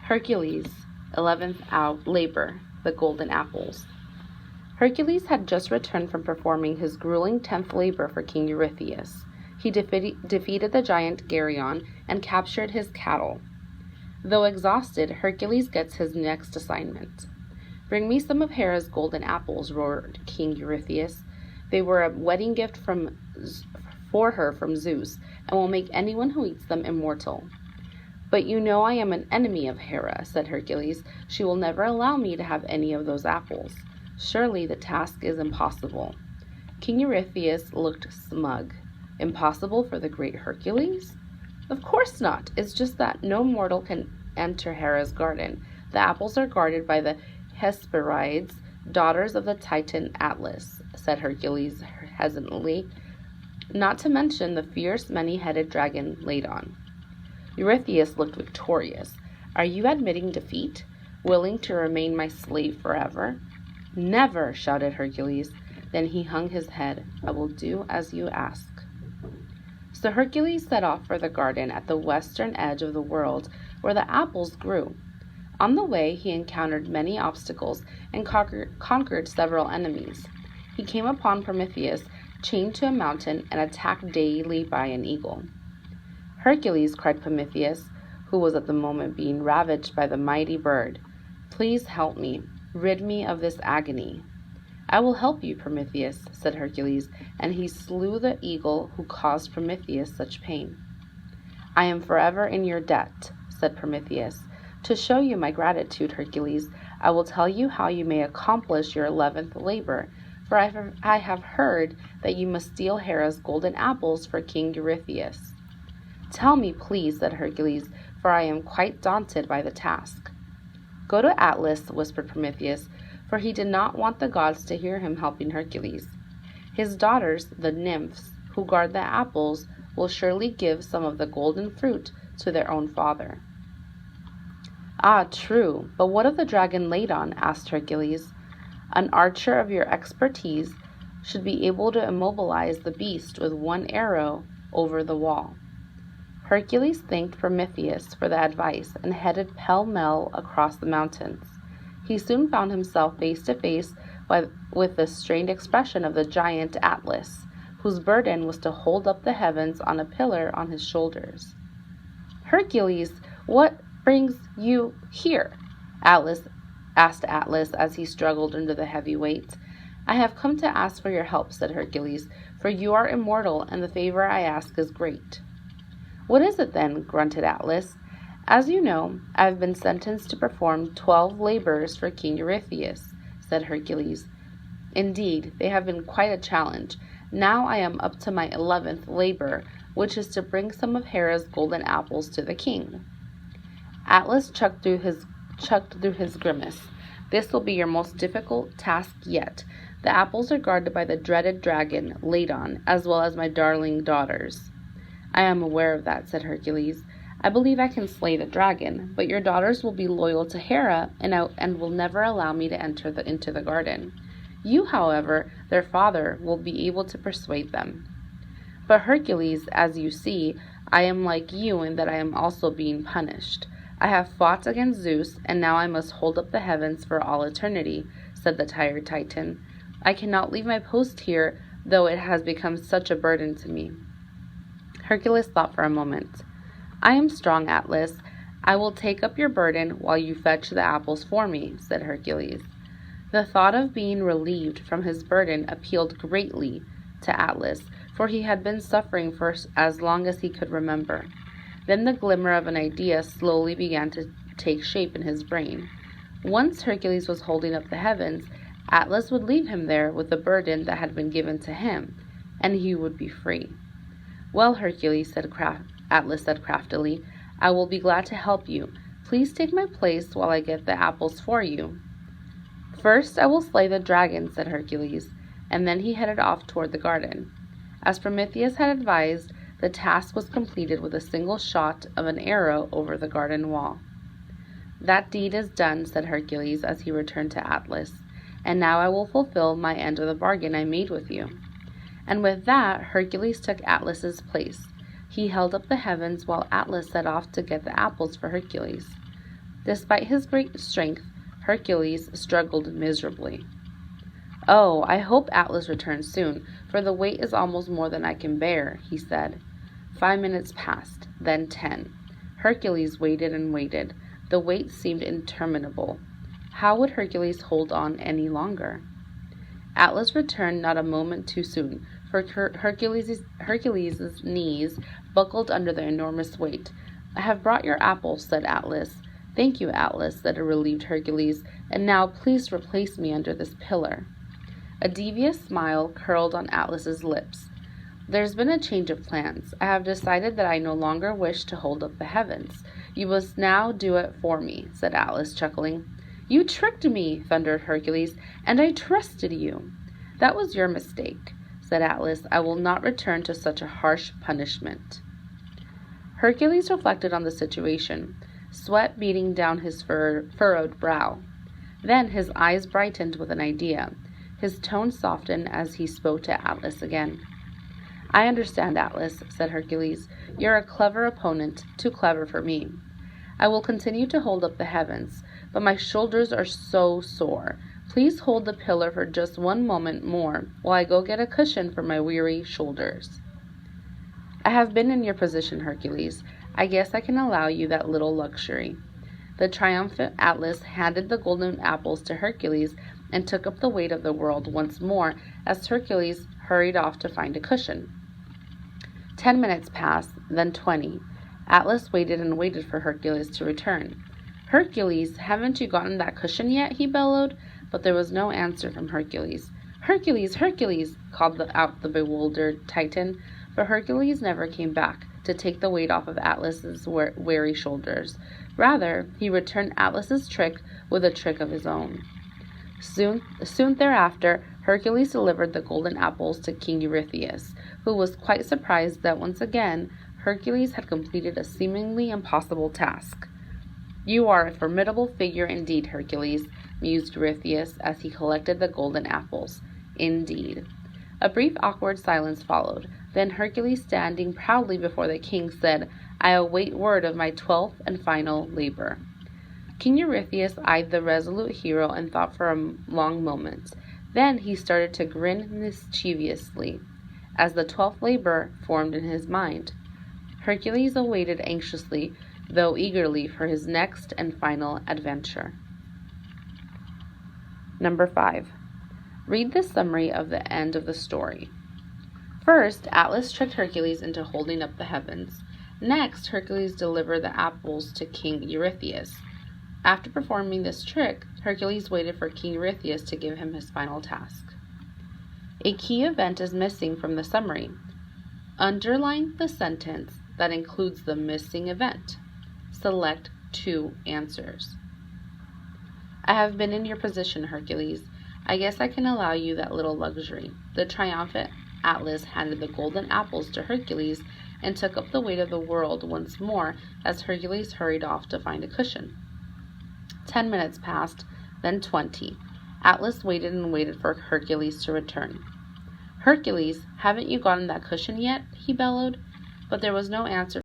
Hercules, 11th labor, the golden apples. Hercules had just returned from performing his grueling 10th labor for King Eurystheus. He defeated the giant Geryon and captured his cattle. Though exhausted, Hercules gets his next assignment. "Bring me some of Hera's golden apples," roared King Eurystheus. "They were a wedding gift for her from Zeus, and will make anyone who eats them immortal." "But you know I am an enemy of Hera," said Hercules. "She will never allow me to have any of those apples. Surely the task is impossible." King Eurystheus looked smug. "Impossible for the great Hercules?" "Of course not. It's just that no mortal can enter Hera's garden. The apples are guarded by the Hesperides, daughters of the Titan Atlas," said Hercules hesitantly, "not to mention the fierce many-headed dragon Ladon." Eurystheus looked victorious. "Are you admitting defeat? Willing to remain my slave forever?" "Never!" shouted Hercules. Then he hung his head. "I will do as you ask." So Hercules set off for the garden at the western edge of the world where the apples grew. On the way he encountered many obstacles and conquered several enemies. He came upon Prometheus chained to a mountain and attacked daily by an eagle. "Hercules," cried Prometheus, who was at the moment being ravaged by the mighty bird, "please help me, rid me of this agony." "I will help you, Prometheus," said Hercules, and he slew the eagle who caused Prometheus such pain. "I am forever in your debt," said Prometheus. "To show you my gratitude, Hercules, I will tell you how you may accomplish your 11th labor, for I have heard that you must steal Hera's golden apples for King Eurystheus." "Tell me, please," said Hercules, "for I am quite daunted by the task." "Go to Atlas," whispered Prometheus, for he did not want the gods to hear him helping Hercules. "His daughters, the nymphs, who guard the apples, will surely give some of the golden fruit to their own father." "Ah, true, but what of the dragon Ladon?" asked Hercules. "An archer of your expertise should be able to immobilize the beast with one arrow over the wall." Hercules thanked Prometheus for the advice and headed pell-mell across the mountains. He soon found himself face to face with the strained expression of the giant Atlas, whose burden was to hold up the heavens on a pillar on his shoulders. "Hercules, what brings you here?" asked Atlas as he struggled under the heavy weight. "I have come to ask for your help," said Hercules, "for you are immortal and the favor I ask is great." "What is it then?" grunted Atlas. "As you know, I have been sentenced to perform 12 labors for King Eurystheus," said Hercules. "Indeed, they have been quite a challenge. Now I am up to my 11th labor, which is to bring some of Hera's golden apples to the king." Atlas chucked through his grimace. "This will be your most difficult task yet. The apples are guarded by the dreaded dragon Ladon, as well as my darling daughters." "I am aware of that," said Hercules. "I believe I can slay the dragon, but your daughters will be loyal to Hera and will never allow me to enter into the garden. You, however, their father, will be able to persuade them." "But Hercules, as you see, I am like you in that I am also being punished. I have fought against Zeus, and now I must hold up the heavens for all eternity," said the tired Titan. "I cannot leave my post here, though it has become such a burden to me." Hercules thought for a moment. "I am strong, Atlas. I will take up your burden while you fetch the apples for me," said Hercules. The thought of being relieved from his burden appealed greatly to Atlas, for he had been suffering for as long as he could remember. Then the glimmer of an idea slowly began to take shape in his brain. Once Hercules was holding up the heavens, Atlas would leave him there with the burden that had been given to him, and he would be free. "Well, Hercules," Atlas said craftily, "I will be glad to help you. Please take my place while I get the apples for you." "First I will slay the dragon," said Hercules, and then he headed off toward the garden. As Prometheus had advised, the task was completed with a single shot of an arrow over the garden wall. "That deed is done," said Hercules as he returned to Atlas, "and now I will fulfill my end of the bargain I made with you." And with that, Hercules took Atlas's place. He held up the heavens while Atlas set off to get the apples for Hercules. Despite his great strength, Hercules struggled miserably. "Oh, I hope Atlas returns soon, for the weight is almost more than I can bear," he said. 5 minutes passed, then 10. Hercules waited and waited. The wait seemed interminable. How would Hercules hold on any longer? Atlas returned not a moment too soon, for Hercules' knees buckled under the enormous weight. "I have brought your apples," said Atlas. "Thank you, Atlas," said a relieved Hercules, "and now please replace me under this pillar." A devious smile curled on Atlas's lips. "There's been a change of plans. I have decided that I no longer wish to hold up the heavens. You must now do it for me," said Atlas, chuckling. "You tricked me," thundered Hercules, "and I trusted you." "That was your mistake," said Atlas. "I will not return to such a harsh punishment." Hercules reflected on the situation, sweat beading down his furrowed brow. Then his eyes brightened with an idea. His tone softened as he spoke to Atlas again. "I understand, Atlas," said Hercules. "You're a clever opponent, too clever for me. I will continue to hold up the heavens, but my shoulders are so sore. Please hold the pillar for just 1 moment more while I go get a cushion for my weary shoulders." "I have been in your position, Hercules. I guess I can allow you that little luxury." The triumphant Atlas handed the golden apples to Hercules and took up the weight of the world once more as Hercules hurried off to find a cushion. 10 minutes passed, then 20. Atlas waited and waited for Hercules to return. "Hercules, haven't you gotten that cushion yet?" he bellowed, but there was no answer from Hercules. "Hercules, Hercules!" called out the bewildered Titan, but Hercules never came back to take the weight off of Atlas's weary shoulders. Rather, he returned Atlas's trick with a trick of his own. Soon thereafter, Hercules delivered the golden apples to King Eurystheus, who was quite surprised that once again Hercules had completed a seemingly impossible task. "You are a formidable figure indeed, Hercules," mused Eurystheus as he collected the golden apples. "Indeed." A brief awkward silence followed. Then Hercules, standing proudly before the king, said, "I await word of my 12th and final labor." King Eurystheus eyed the resolute hero and thought for a long moment. Then he started to grin mischievously as the 12th labor formed in his mind. Hercules awaited anxiously, though eagerly, for his next and final adventure. Number 5. Read the summary of the end of the story. First, Atlas tricked Hercules into holding up the heavens. Next, Hercules delivered the apples to King Eurystheus. After performing this trick, Hercules waited for King Eurystheus to give him his final task. A key event is missing from the summary. Underline the sentence that includes the missing event. Select 2 answers. "I have been in your position, Hercules. I guess I can allow you that little luxury." The triumphant Atlas handed the golden apples to Hercules and took up the weight of the world once more as Hercules hurried off to find a cushion. 10 minutes passed, then 20. Atlas waited and waited for Hercules to return. "Hercules, haven't you gotten that cushion yet?" he bellowed, but there was no answer